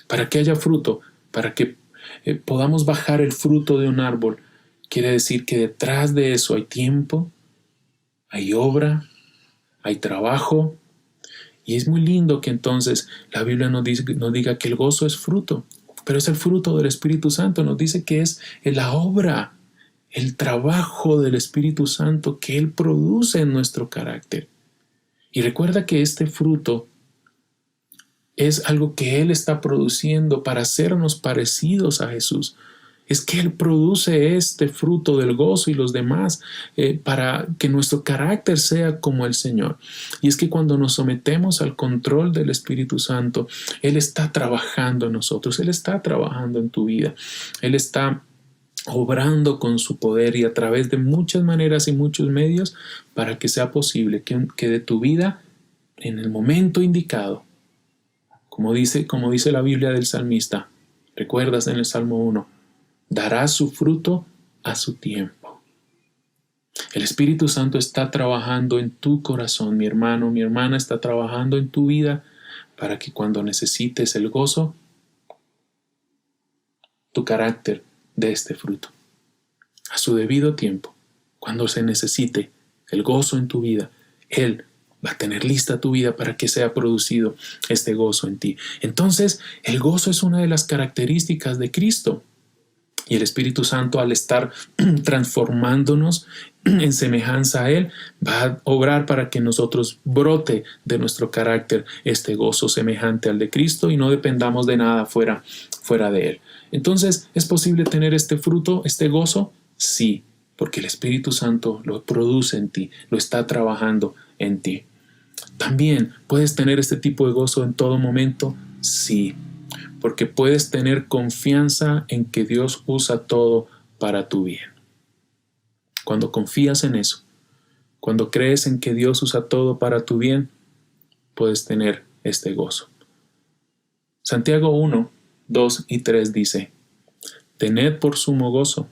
Para que haya fruto, para que podamos bajar el fruto de un árbol, quiere decir que detrás de eso hay tiempo, hay obra, hay trabajo. Y es muy lindo que entonces la Biblia nos diga que el gozo es fruto, pero es el fruto del Espíritu Santo. Nos dice que es la obra, el trabajo del Espíritu Santo que Él produce en nuestro carácter. Y recuerda que este fruto es algo que Él está produciendo para hacernos parecidos a Jesús. Es que Él produce este fruto del gozo y los demás para que nuestro carácter sea como el Señor. Y es que cuando nos sometemos al control del Espíritu Santo, Él está trabajando en nosotros, Él está trabajando en tu vida, Él está obrando con su poder y a través de muchas maneras y muchos medios para que sea posible que de tu vida, en el momento indicado, como dice la Biblia del salmista, recuerdas en el Salmo 1, dará su fruto a su tiempo. El Espíritu Santo está trabajando en tu corazón, mi hermano, mi hermana, está trabajando en tu vida para que cuando necesites el gozo, tu carácter dé este fruto. A su debido tiempo, cuando se necesite el gozo en tu vida, Él va a tener lista tu vida para que sea producido este gozo en ti. Entonces, el gozo es una de las características de Cristo. Y el Espíritu Santo, al estar transformándonos en semejanza a Él, va a obrar para que nosotros brote de nuestro carácter este gozo semejante al de Cristo y no dependamos de nada fuera de Él. Entonces, ¿es posible tener este fruto, este gozo? Sí, porque el Espíritu Santo lo produce en ti, lo está trabajando en ti. También, ¿puedes tener este tipo de gozo en todo momento? Sí, porque puedes tener confianza en que Dios usa todo para tu bien. Cuando confías en eso, cuando crees en que Dios usa todo para tu bien, puedes tener este gozo. Santiago 1, 2 y 3 dice, tened por sumo gozo,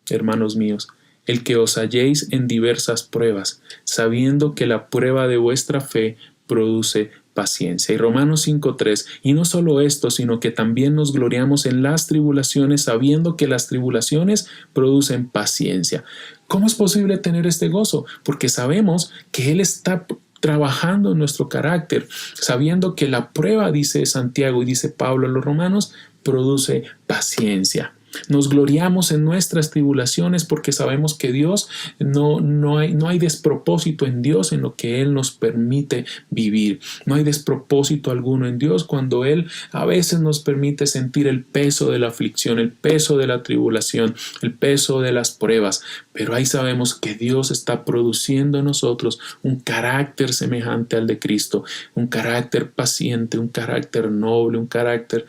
hermanos míos, el que os halléis en diversas pruebas, sabiendo que la prueba de vuestra fe produce paciencia. Y Romanos 5:3, y no solo esto, sino que también nos gloriamos en las tribulaciones, sabiendo que las tribulaciones producen paciencia. ¿Cómo es posible tener este gozo? Porque sabemos que Él está trabajando en nuestro carácter, sabiendo que la prueba, dice Santiago y dice Pablo a los romanos, produce paciencia. Nos gloriamos en nuestras tribulaciones porque sabemos que Dios no hay despropósito en Dios en lo que Él nos permite vivir. No hay despropósito alguno en Dios cuando Él a veces nos permite sentir el peso de la aflicción, el peso de la tribulación, el peso de las pruebas. Pero ahí sabemos que Dios está produciendo en nosotros un carácter semejante al de Cristo, un carácter paciente, un carácter noble, un carácter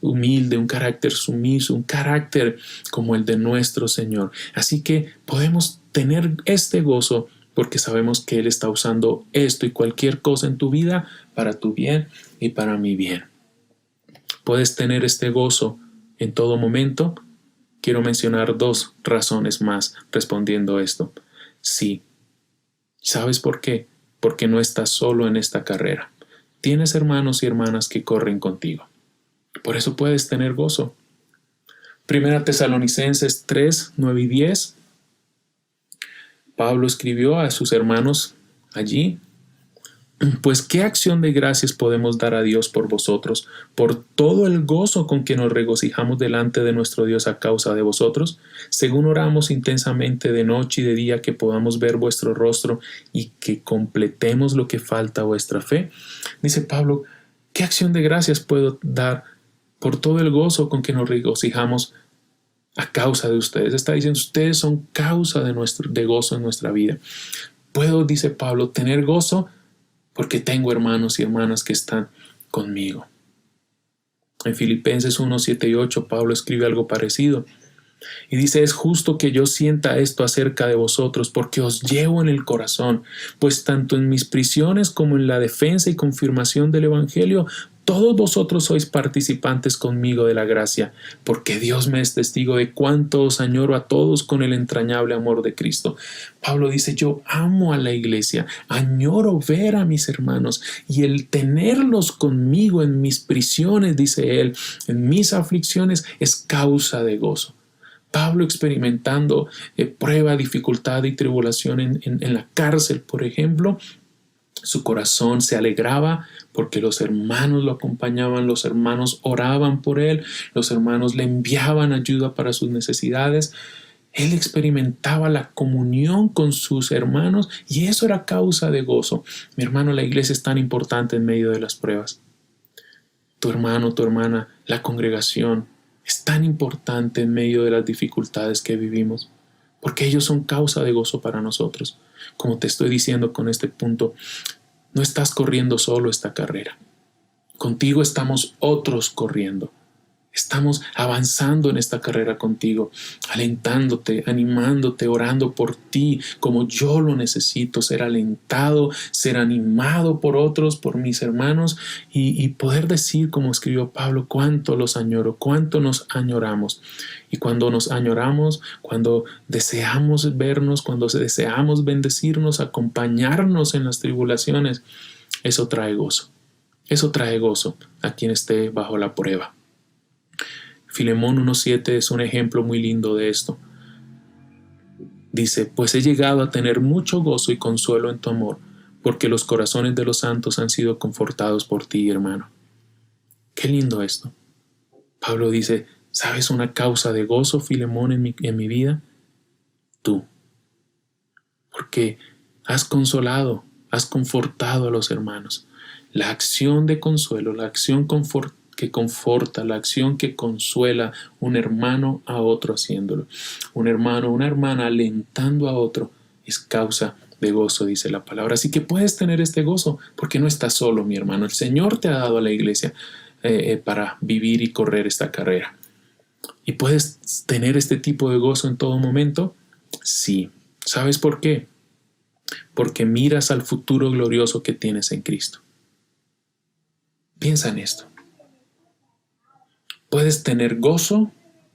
humilde, un carácter sumiso, un carácter como el de nuestro Señor. Así que podemos tener este gozo porque sabemos que Él está usando esto y cualquier cosa en tu vida para tu bien y para mi bien. Puedes tener este gozo en todo momento. Quiero mencionar 2 razones más respondiendo a esto. Sí. ¿Sabes por qué? Porque no estás solo en esta carrera. Tienes hermanos y hermanas que corren contigo. Por eso puedes tener gozo. Primera Tesalonicenses 3, 9 y 10. Pablo escribió a sus hermanos allí, pues qué acción de gracias podemos dar a Dios por vosotros, por todo el gozo con que nos regocijamos delante de nuestro Dios a causa de vosotros, según oramos intensamente de noche y de día que podamos ver vuestro rostro y que completemos lo que falta a vuestra fe. Dice Pablo, ¿qué acción de gracias puedo dar por todo el gozo con que nos regocijamos a causa de ustedes? Está diciendo, ustedes son causa de gozo en nuestra vida. Puedo, dice Pablo, tener gozo porque tengo hermanos y hermanas que están conmigo. En Filipenses 1, 7 y 8, Pablo escribe algo parecido. Y dice, es justo que yo sienta esto acerca de vosotros, porque os llevo en el corazón, pues tanto en mis prisiones como en la defensa y confirmación del Evangelio, todos vosotros sois participantes conmigo de la gracia, porque Dios me es testigo de cuánto os añoro a todos con el entrañable amor de Cristo. Pablo dice, yo amo a la iglesia, añoro ver a mis hermanos y el tenerlos conmigo en mis prisiones, dice él, en mis aflicciones, es causa de gozo. Pablo experimentando prueba, dificultad y tribulación en la cárcel, por ejemplo, su corazón se alegraba porque los hermanos lo acompañaban, los hermanos oraban por él, los hermanos le enviaban ayuda para sus necesidades. Él experimentaba la comunión con sus hermanos y eso era causa de gozo. Mi hermano, la iglesia es tan importante en medio de las pruebas. Tu hermano, tu hermana, la congregación es tan importante en medio de las dificultades que vivimos, porque ellos son causa de gozo para nosotros. Como te estoy diciendo con este punto, no estás corriendo solo esta carrera. Contigo estamos otros corriendo. Estamos avanzando en esta carrera contigo, alentándote, animándote, orando por ti, como yo lo necesito, ser alentado, ser animado por otros, por mis hermanos, y poder decir, como escribió Pablo, cuánto los añoro, cuánto nos añoramos. Y cuando nos añoramos, cuando deseamos vernos, cuando deseamos bendecirnos, acompañarnos en las tribulaciones, eso trae gozo. Eso trae gozo a quien esté bajo la prueba. Filemón 1:7 es un ejemplo muy lindo de esto. Dice, pues he llegado a tener mucho gozo y consuelo en tu amor, porque los corazones de los santos han sido confortados por ti, hermano. Qué lindo esto. Pablo dice, ¿sabes una causa de gozo, Filemón, en mi vida? Tú. Porque has consolado, has confortado a los hermanos. La acción de consuelo, la acción que conforta, la acción que consuela un hermano a otro haciéndolo. Un hermano, una hermana alentando a otro es causa de gozo, dice la palabra. Así que puedes tener este gozo porque no estás solo, mi hermano. El Señor te ha dado a la iglesia para vivir y correr esta carrera. ¿Y puedes tener este tipo de gozo en todo momento? Sí. ¿Sabes por qué? Porque miras al futuro glorioso que tienes en Cristo. Piensa en esto. Puedes tener gozo,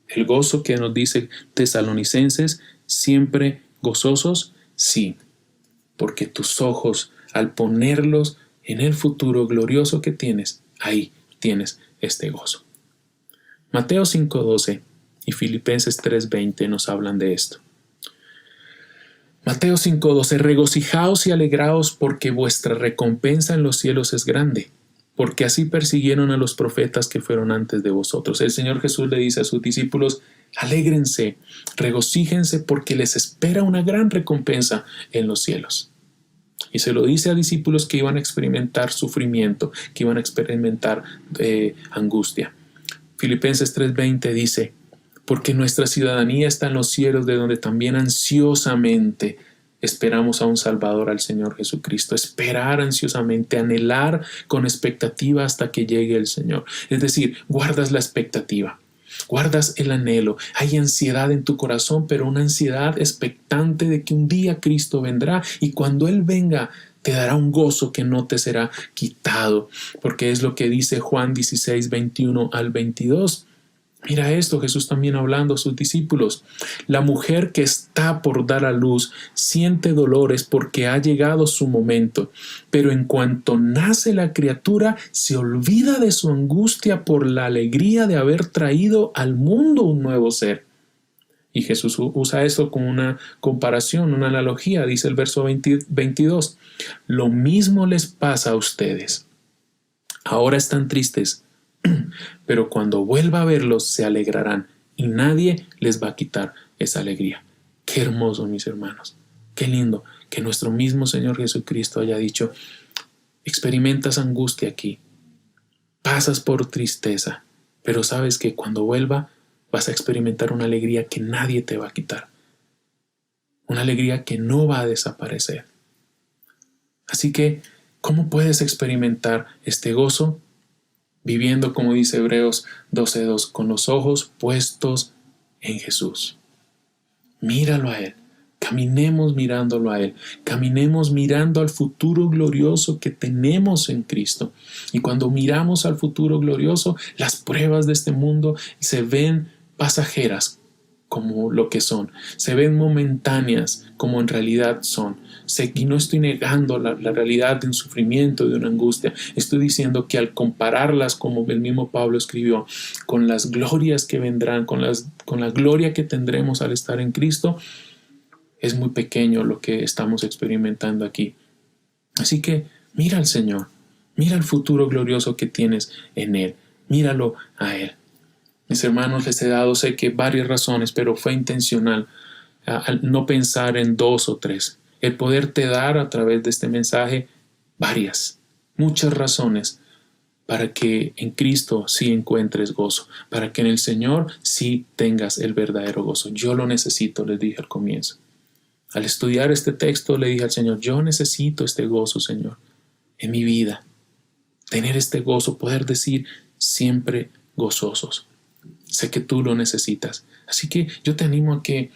el gozo que nos dice Tesalonicenses, siempre gozosos, sí, porque tus ojos, al ponerlos en el futuro glorioso que tienes, ahí tienes este gozo. Mateo 5:12 y Filipenses 3:20 nos hablan de esto. Mateo 5:12, regocijaos y alegraos porque vuestra recompensa en los cielos es grande, porque así persiguieron a los profetas que fueron antes de vosotros. El Señor Jesús le dice a sus discípulos, alégrense, regocíjense porque les espera una gran recompensa en los cielos. Y se lo dice a discípulos que iban a experimentar sufrimiento, que iban a experimentar angustia. Filipenses 3:20 dice, porque nuestra ciudadanía está en los cielos, de donde también ansiosamente esperamos a un Salvador, al Señor Jesucristo. Esperar ansiosamente, anhelar con expectativa hasta que llegue el Señor. Es decir, guardas la expectativa, guardas el anhelo. Hay ansiedad en tu corazón, pero una ansiedad expectante de que un día Cristo vendrá y cuando Él venga te dará un gozo que no te será quitado, porque es lo que dice Juan 16:21-22. Mira esto, Jesús también hablando a sus discípulos. La mujer que está por dar a luz siente dolores porque ha llegado su momento, pero en cuanto nace la criatura se olvida de su angustia por la alegría de haber traído al mundo un nuevo ser. Y Jesús usa eso como una comparación, una analogía, dice el verso 22. Lo mismo les pasa a ustedes. Ahora están tristes, pero cuando vuelva a verlos se alegrarán y nadie les va a quitar esa alegría. Qué hermoso, mis hermanos. Qué lindo que nuestro mismo Señor Jesucristo haya dicho, experimentas angustia aquí, pasas por tristeza, pero sabes que cuando vuelva vas a experimentar una alegría que nadie te va a quitar. Una alegría que no va a desaparecer. Así que, ¿cómo puedes experimentar este gozo? Viviendo, como dice Hebreos 12:2, con los ojos puestos en Jesús. Míralo a Él. Caminemos mirándolo a Él. Caminemos mirando al futuro glorioso que tenemos en Cristo. Y cuando miramos al futuro glorioso, las pruebas de este mundo se ven pasajeras como lo que son. Se ven momentáneas como en realidad son. Y no estoy negando la realidad de un sufrimiento, de una angustia. Estoy diciendo que al compararlas, como el mismo Pablo escribió, con las glorias que vendrán, con la gloria que tendremos al estar en Cristo, es muy pequeño lo que estamos experimentando aquí. Así que mira al Señor, mira el futuro glorioso que tienes en Él, míralo a Él. Mis hermanos, les he dado, sé que varias razones, pero fue intencional al no pensar en 2 o 3. El poderte dar a través de este mensaje muchas razones para que en Cristo sí encuentres gozo, para que en el Señor sí tengas el verdadero gozo. Yo lo necesito, les dije al comienzo. Al estudiar este texto le dije al Señor, yo necesito este gozo, Señor, en mi vida. Tener este gozo, poder decir siempre gozosos. Sé que tú lo necesitas. Así que yo te animo a que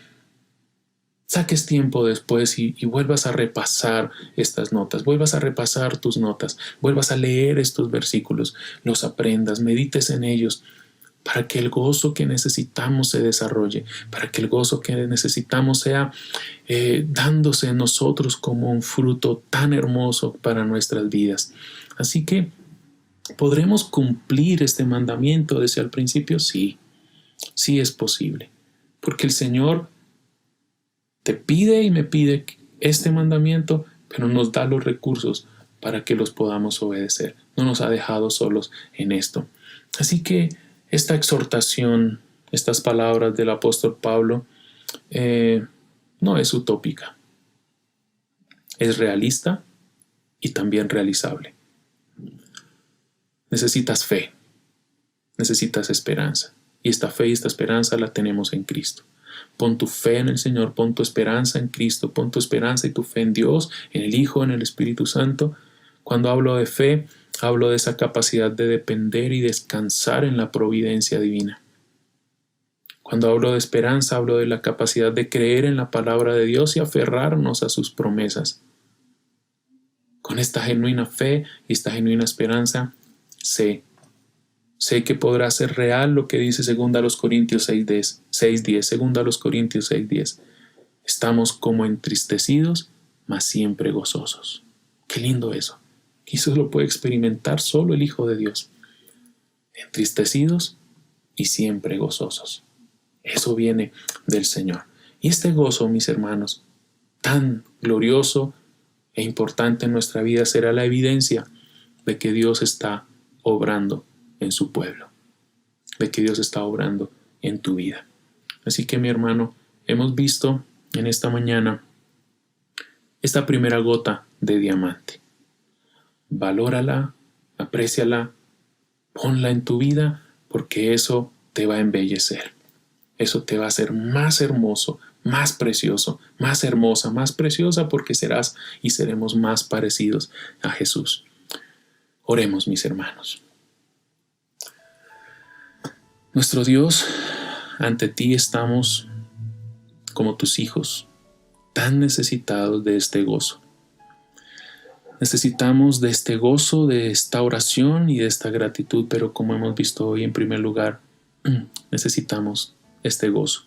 saques tiempo después y vuelvas a repasar estas notas, vuelvas a repasar tus notas, vuelvas a leer estos versículos, los aprendas, medites en ellos, para que el gozo que necesitamos se desarrolle, para que el gozo que necesitamos sea dándose en nosotros como un fruto tan hermoso para nuestras vidas. Así que, ¿podremos cumplir este mandamiento desde el principio? Sí, sí es posible, porque el Señor te pide y me pide este mandamiento, pero nos da los recursos para que los podamos obedecer. No nos ha dejado solos en esto. Así que esta exhortación, estas palabras del apóstol Pablo, no es utópica. Es realista y también realizable. Necesitas fe, necesitas esperanza. Y esta fe y esta esperanza la tenemos en Cristo. Pon tu fe en el Señor, pon tu esperanza en Cristo, pon tu esperanza y tu fe en Dios, en el Hijo, en el Espíritu Santo. Cuando hablo de fe, hablo de esa capacidad de depender y descansar en la providencia divina. Cuando hablo de esperanza, hablo de la capacidad de creer en la palabra de Dios y aferrarnos a sus promesas. Con esta genuina fe y esta genuina esperanza, sé que podrá ser real lo que dice 2 Corintios 6:10. 2 Corintios 6:10. Estamos como entristecidos, mas siempre gozosos. Qué lindo eso. Y eso lo puede experimentar solo el Hijo de Dios. Entristecidos y siempre gozosos. Eso viene del Señor. Y este gozo, mis hermanos, tan glorioso e importante en nuestra vida, será la evidencia de que Dios está obrando en su pueblo, de que Dios está obrando en tu vida. Así que, mi hermano, hemos visto en esta mañana esta primera gota de diamante. Valórala, apréciala, ponla en tu vida, porque eso te va a embellecer. Eso te va a hacer más hermoso, más precioso, más hermosa, más preciosa, porque serás y seremos más parecidos a Jesús. Oremos, mis hermanos. Nuestro Dios, ante ti estamos como tus hijos, tan necesitados de este gozo. Necesitamos de este gozo, de esta oración y de esta gratitud, pero como hemos visto hoy, en primer lugar, necesitamos este gozo.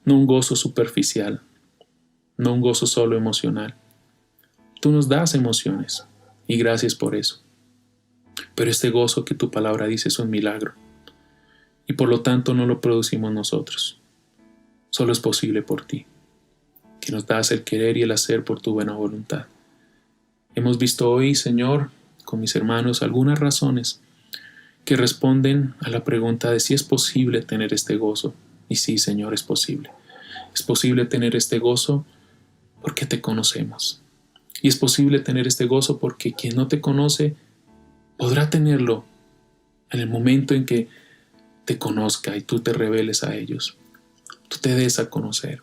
No un gozo superficial, no un gozo solo emocional. Tú nos das emociones y gracias por eso. Pero este gozo que tu palabra dice es un milagro y por lo tanto no lo producimos nosotros. Solo es posible por ti, que nos das el querer y el hacer por tu buena voluntad. Hemos visto hoy, Señor, con mis hermanos, algunas razones que responden a la pregunta de si es posible tener este gozo. Y sí, Señor, es posible. Es posible tener este gozo porque te conocemos. Y es posible tener este gozo porque quien no te conoce podrá tenerlo en el momento en que te conozca y tú te reveles a ellos. Tú te des a conocer.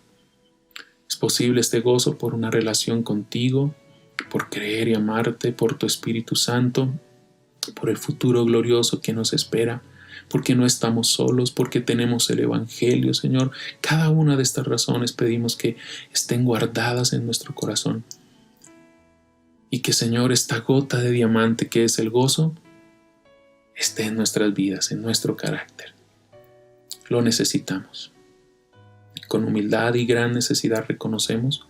Es posible este gozo por una relación contigo, por creer y amarte, por tu Espíritu Santo, por el futuro glorioso que nos espera, porque no estamos solos, porque tenemos el Evangelio, Señor. Cada una de estas razones pedimos que estén guardadas en nuestro corazón. Y que, Señor, esta gota de diamante que es el gozo, esté en nuestras vidas, en nuestro carácter. Lo necesitamos. Con humildad y gran necesidad reconocemos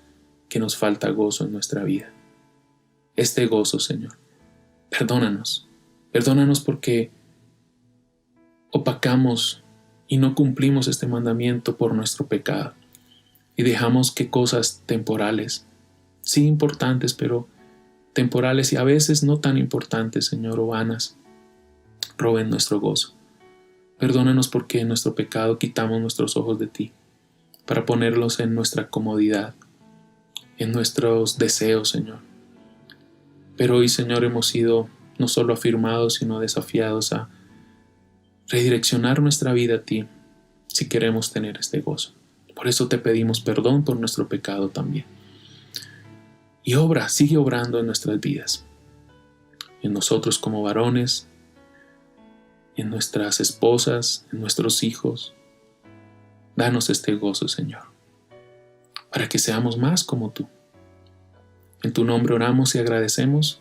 que nos falta gozo en nuestra vida. Este gozo, Señor, perdónanos. Perdónanos porque opacamos y no cumplimos este mandamiento por nuestro pecado. Y dejamos que cosas temporales, sí importantes, pero temporales y a veces no tan importantes, Señor, o vanas, roben nuestro gozo. Perdónanos porque en nuestro pecado quitamos nuestros ojos de ti para ponerlos en nuestra comodidad, en nuestros deseos, Señor. Pero hoy, Señor, hemos sido no solo afirmados, sino desafiados a redireccionar nuestra vida a ti si queremos tener este gozo. Por eso te pedimos perdón por nuestro pecado también. Y sigue obrando en nuestras vidas, en nosotros como varones, en nuestras esposas, en nuestros hijos. Danos este gozo, Señor, para que seamos más como tú. En tu nombre oramos y agradecemos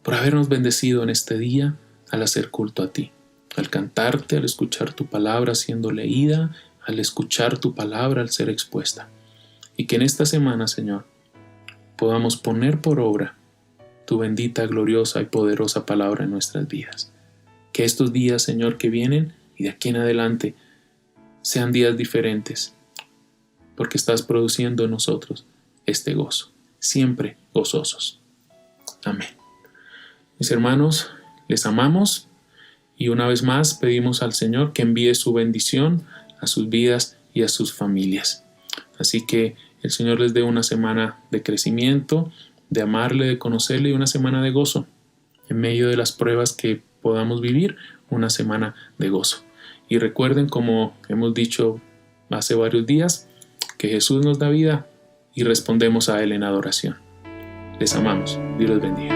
por habernos bendecido en este día al hacer culto a ti, al cantarte, al escuchar tu palabra siendo leída, al escuchar tu palabra al ser expuesta. Y que en esta semana, Señor, podamos poner por obra tu bendita, gloriosa y poderosa palabra en nuestras vidas. Que estos días, Señor, que vienen y de aquí en adelante sean días diferentes, porque estás produciendo en nosotros este gozo, siempre gozosos. Amén. Mis hermanos, les amamos y una vez más pedimos al Señor que envíe su bendición a sus vidas y a sus familias. Así que el Señor les dé una semana de crecimiento, de amarle, de conocerle y una semana de gozo. En medio de las pruebas que podamos vivir, una semana de gozo. Y recuerden, como hemos dicho hace varios días, que Jesús nos da vida y respondemos a Él en adoración. Les amamos. Dios los bendiga.